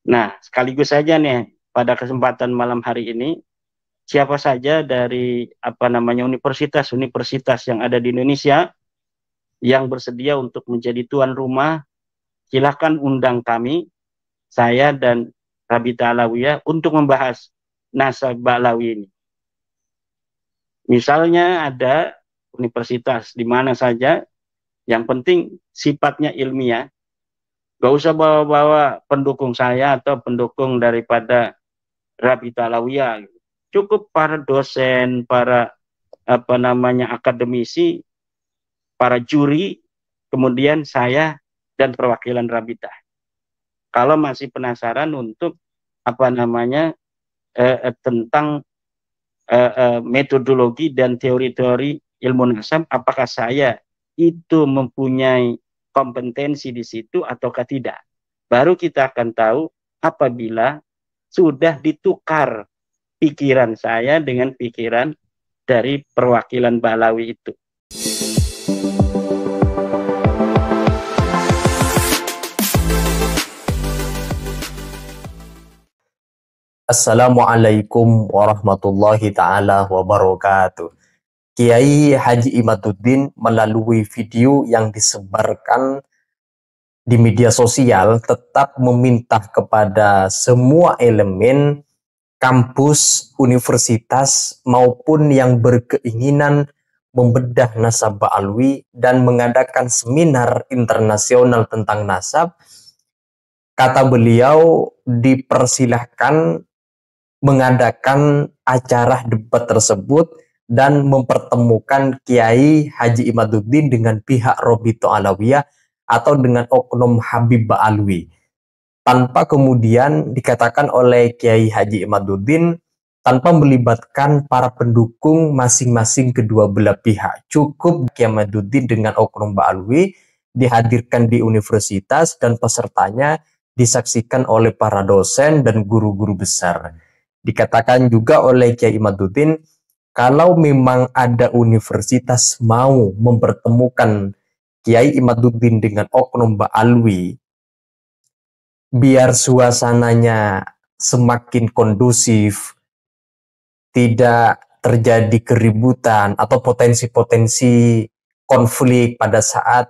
Nah, sekaligus saja nih pada kesempatan malam hari ini, siapa saja dari universitas-universitas yang ada di Indonesia yang bersedia untuk menjadi tuan rumah, silahkan undang kami, saya dan Rabita Alawiyah untuk membahas nasabah Alawi ini. Misalnya ada universitas di mana saja, yang penting sifatnya ilmiah. Gak usah bawa-bawa pendukung saya atau pendukung daripada Rabita Alawiyah. Cukup para dosen, para akademisi, para juri, kemudian saya dan perwakilan Rabita. Kalau masih penasaran untuk tentang metodologi dan teori-teori ilmu nasab, apakah saya itu mempunyai kompetensi di situ ataukah tidak. Baru kita akan tahu apabila sudah ditukar pikiran saya dengan pikiran dari perwakilan Balawi itu. Assalamualaikum warahmatullahi ta'ala wabarakatuh. Kiai Haji Imaduddin melalui video yang disebarkan di media sosial tetap meminta kepada semua elemen kampus, universitas maupun yang berkeinginan membedah nasabah alwi dan mengadakan seminar internasional tentang nasab. Kata beliau dipersilahkan mengadakan acara debat tersebut dan mempertemukan Kiai Haji Imaduddin dengan pihak Robito Alawiyah atau dengan oknum Habib Ba'alwi. Tanpa kemudian dikatakan oleh Kiai Haji Imaduddin tanpa melibatkan para pendukung masing-masing kedua belah pihak. Cukup Kiai Imaduddin dengan oknum Ba'alwi dihadirkan di universitas dan pesertanya disaksikan oleh para dosen dan guru-guru besar. Dikatakan juga oleh Kiai Imaduddin, kalau memang ada universitas mau mempertemukan Kiai Imaduddin dengan oknum Ba'alwi, biar suasananya semakin kondusif, tidak terjadi keributan atau potensi-potensi konflik pada saat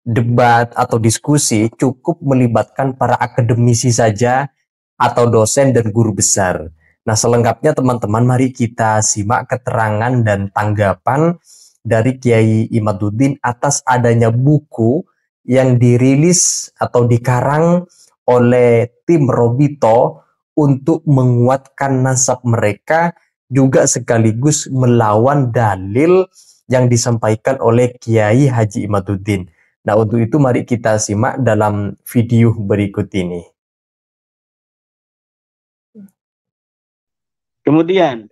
debat atau diskusi, cukup melibatkan para akademisi saja atau dosen dan guru besar. Nah, selengkapnya teman-teman mari kita simak keterangan dan tanggapan dari Kiai Imaduddin atas adanya buku yang dirilis atau dikarang oleh tim Robito untuk menguatkan nasab mereka, juga sekaligus melawan dalil yang disampaikan oleh Kiai Haji Imaduddin. Nah, untuk itu mari kita simak dalam video berikut ini. Kemudian,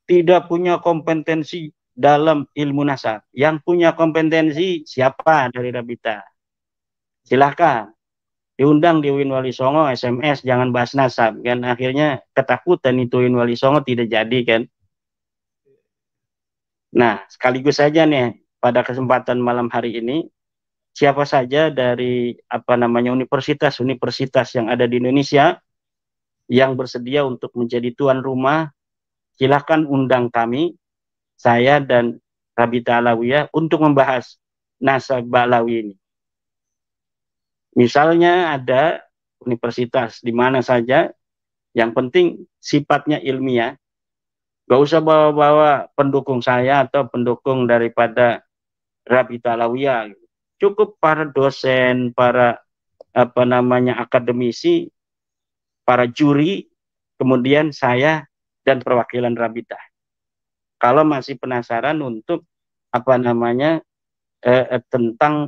tidak punya kompetensi dalam ilmu nasab. Yang punya kompetensi siapa dari Rabita? Silahkan. Diundang di UIN Wali Songo, SMS, jangan bahas nasab. Kan akhirnya ketakutan itu UIN Wali Songo tidak jadi kan. Nah, sekaligus saja nih pada kesempatan malam hari ini, siapa saja dari universitas-universitas yang ada di Indonesia yang bersedia untuk menjadi tuan rumah, silahkan undang kami, saya dan Rabita Alawiyah untuk membahas nasabah Alawi ini. Misalnya ada universitas di mana saja, yang penting sifatnya ilmiah. Gak usah bawa-bawa pendukung saya atau pendukung daripada Rabita Alawiyah. Cukup para dosen, para akademisi, para juri, kemudian saya dan perwakilan Rabita. Kalau masih penasaran untuk tentang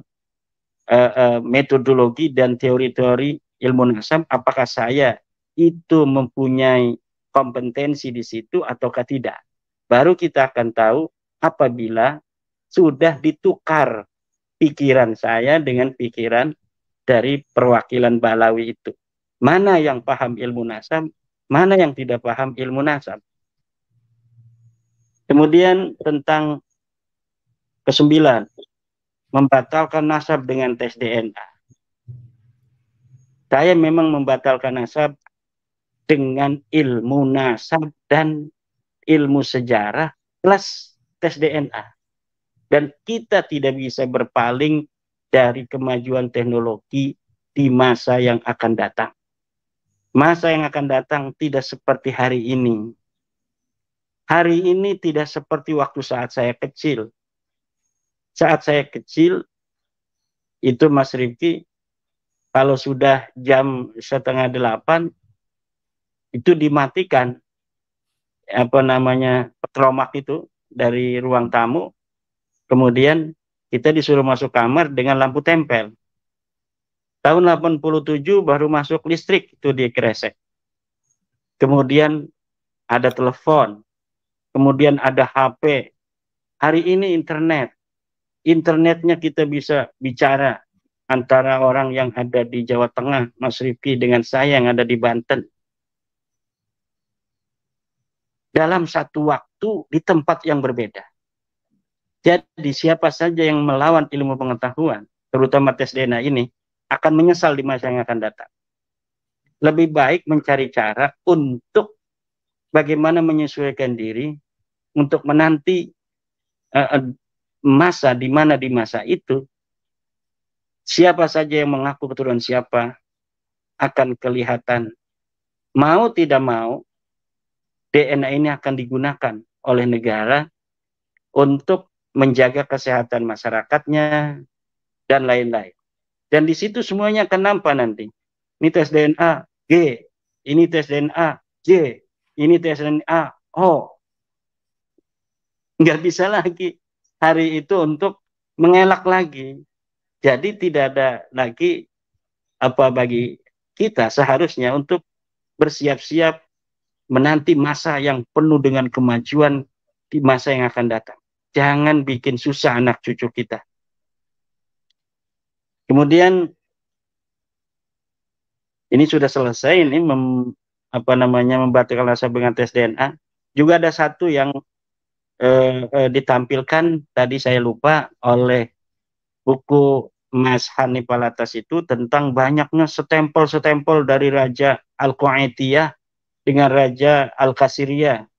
metodologi dan teori-teori ilmu nasab, apakah saya itu mempunyai kompetensi di situ ataukah tidak. Baru kita akan tahu apabila sudah ditukar pikiran saya dengan pikiran dari perwakilan Balawi itu. Mana yang paham ilmu nasab, mana yang tidak paham ilmu nasab. Kemudian tentang ke-9, membatalkan nasab dengan tes DNA. Saya memang membatalkan nasab dengan ilmu nasab dan ilmu sejarah plus tes DNA. Dan kita tidak bisa berpaling dari kemajuan teknologi di masa yang akan datang. Masa yang akan datang tidak seperti hari ini. Hari ini tidak seperti waktu saat saya kecil. Saat saya kecil, itu Mas Rifki, kalau sudah jam 7:30, itu dimatikan petromak itu dari ruang tamu, kemudian kita disuruh masuk kamar dengan lampu tempel. Tahun 87 baru masuk listrik itu di Kresek. Kemudian ada telepon, kemudian ada HP. Hari ini internet. Internetnya kita bisa bicara antara orang yang ada di Jawa Tengah, Mas Rifki, dengan saya yang ada di Banten. Dalam satu waktu di tempat yang berbeda. Jadi siapa saja yang melawan ilmu pengetahuan, terutama tes DNA ini, akan menyesal di masa yang akan datang. Lebih baik mencari cara untuk bagaimana menyesuaikan diri untuk menanti masa di mana di masa itu siapa saja yang mengaku keturunan siapa akan kelihatan. Mau tidak mau, DNA ini akan digunakan oleh negara untuk menjaga kesehatan masyarakatnya dan lain-lain. Dan di situ semuanya akan nampak nanti. Ini tes DNA G, ini tes DNA J, ini tes DNA O. Nggak bisa lagi hari itu untuk mengelak lagi. Jadi tidak ada lagi bagi kita seharusnya untuk bersiap-siap menanti masa yang penuh dengan kemajuan di masa yang akan datang. Jangan bikin susah anak cucu kita. Kemudian ini sudah selesai ini membatalkan nasab dengan tes DNA. Juga ada satu yang ditampilkan tadi saya lupa oleh buku Mas Hanif Alatas itu tentang banyaknya stempel-stempel dari Raja Al-Qaitiyah dengan Raja Al-Kasiriyah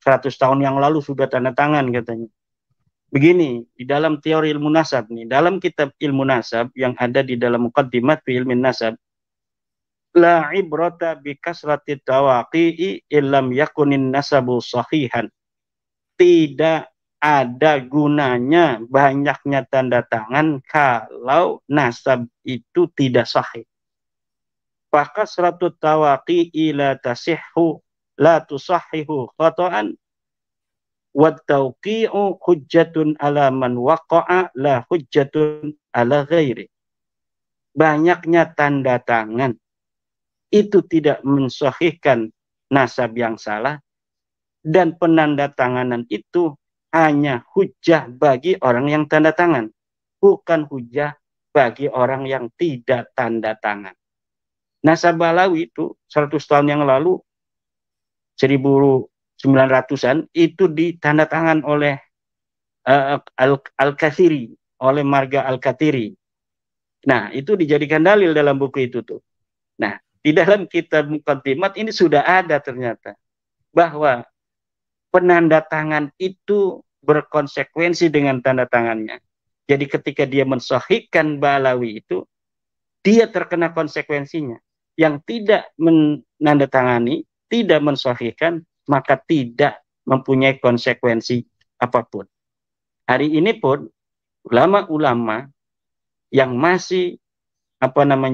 100 tahun yang lalu sudah tanda tangan katanya. Begini, di dalam teori ilmu nasab nih, dalam kitab ilmu nasab yang ada di dalam Muqaddimat fi ilmin nasab, la ibrata bi kasrati tawaqi'i illam yakunin nasabu sahihan. Tidak ada gunanya banyaknya tanda tangan kalau nasab itu tidak sahih. Fakasratu tawaqi'i la tasihhu la tusahihu khata'an wa tawqi'u hujjatun ala man waqa'a la hujjatun ala ghairi. Banyaknya tanda tangan itu tidak mensahihkan nasab yang salah, dan penandatanganan itu hanya hujah bagi orang yang tanda tangan, bukan hujah bagi orang yang tidak tanda tangan. Nasab Balawi itu 100 tahun yang lalu, 1900-an, itu ditanda tangan oleh Al-Kathiri, oleh Marga Al-Kathiri. Nah, itu dijadikan dalil dalam buku itu tuh. Nah, di dalam kitab Muqaddimat ini sudah ada ternyata bahwa penanda tangan itu berkonsekuensi dengan tanda tangannya. Jadi ketika dia mensahihkan Balawi itu, dia terkena konsekuensinya. Yang tidak menandatangani, tidak mensahihkan, maka tidak mempunyai konsekuensi apapun. Hari ini pun ulama-ulama yang masih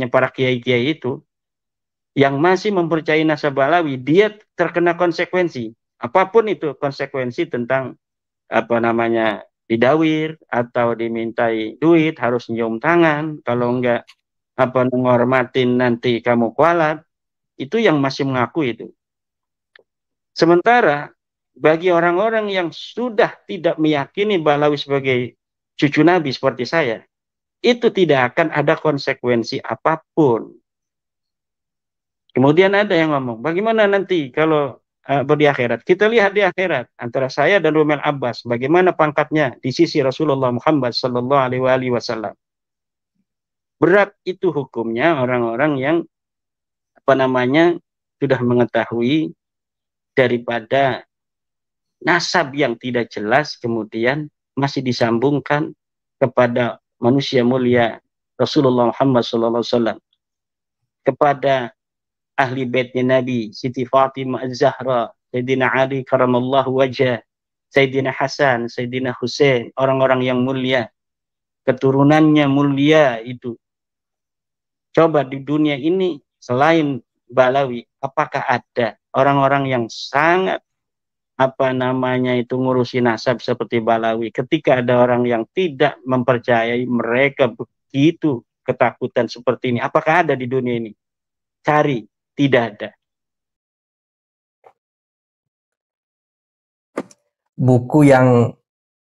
para kiai-kiai itu yang masih mempercayai nasab Balawi, dia terkena konsekuensi. Apapun itu konsekuensi tentang didawir atau dimintai duit, harus nyium tangan, kalau enggak menghormatin nanti kamu kualat, itu yang masih mengaku itu. Sementara bagi orang-orang yang sudah tidak meyakini Balawi sebagai cucu Nabi seperti saya, itu tidak akan ada konsekuensi apapun. Kemudian ada yang ngomong, bagaimana nanti kalau di akhirat? Kita lihat di akhirat antara saya dan Rumel Abbas, bagaimana pangkatnya di sisi Rasulullah Muhammad Sallallahu Alaihi Wasallam. Berat itu hukumnya orang-orang yang sudah mengetahui daripada nasab yang tidak jelas kemudian masih disambungkan kepada manusia mulia Rasulullah Muhammad SAW, kepada ahli baitnya Nabi, Siti Fatimah Az-Zahra, Sayyidina Ali karamallahu wajah, Sayyidina Hasan, Sayyidina Hussein, orang-orang yang mulia, keturunannya mulia itu. Coba di dunia ini selain Balawi, apakah ada orang-orang yang sangat ngurusi nasab seperti Balawi? Ketika ada orang yang tidak mempercayai mereka begitu ketakutan seperti ini, apakah ada di dunia ini? Cari, tidak ada. Buku yang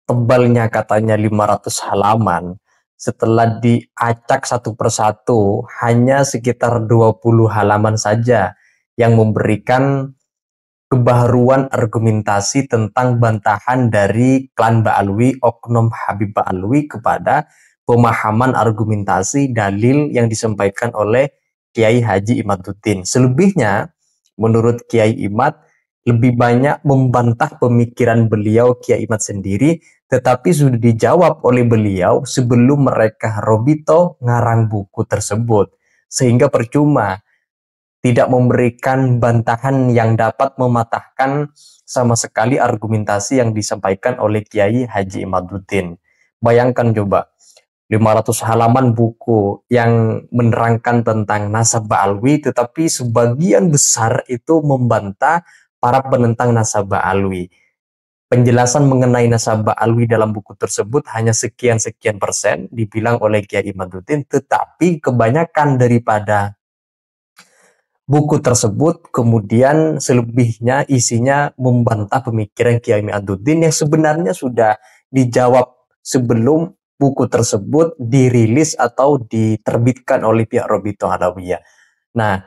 tebalnya katanya 500 halaman, setelah diacak satu persatu, hanya sekitar 20 halaman saja yang memberikan kebaharuan argumentasi tentang bantahan dari klan Ba'alwi, oknum Habib Ba'alwi, kepada pemahaman argumentasi dalil yang disampaikan oleh Kiai Haji Imaduddin. Selebihnya, menurut Kiai Imad, lebih banyak membantah pemikiran beliau Kiai Imad sendiri, tetapi sudah dijawab oleh beliau sebelum mereka Robito ngarang buku tersebut. Sehingga percuma, tidak memberikan bantahan yang dapat mematahkan sama sekali argumentasi yang disampaikan oleh Kiai Haji Imaduddin. Bayangkan coba, 500 halaman buku yang menerangkan tentang nasab Ba'alwi, tetapi sebagian besar itu membantah para penentang nasab Ba'alwi. Penjelasan mengenai nasab Ba'alwi dalam buku tersebut hanya sekian-sekian persen dibilang oleh Kiai Imaduddin, tetapi kebanyakan daripada buku tersebut kemudian selebihnya isinya membantah pemikiran Kiai Imaduddin yang sebenarnya sudah dijawab sebelum buku tersebut dirilis atau diterbitkan oleh pihak Robito Alawiyah. Nah,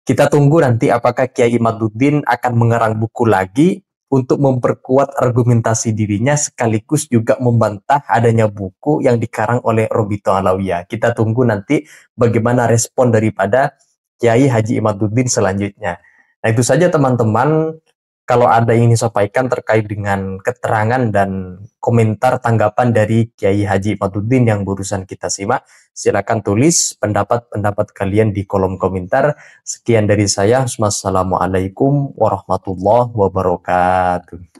kita tunggu nanti apakah Kiai Imaduddin akan mengarang buku lagi untuk memperkuat argumentasi dirinya sekaligus juga membantah adanya buku yang dikarang oleh Robito Alawiyah. Kita tunggu nanti bagaimana respon daripada Kiai Haji Imaduddin selanjutnya. Nah, itu saja teman-teman. Kalau ada yang disampaikan terkait dengan keterangan dan komentar tanggapan dari Kiai Haji Imaduddin yang barusan kita simak, silakan tulis pendapat-pendapat kalian di kolom komentar. Sekian dari saya. Wassalamualaikum warahmatullahi wabarakatuh.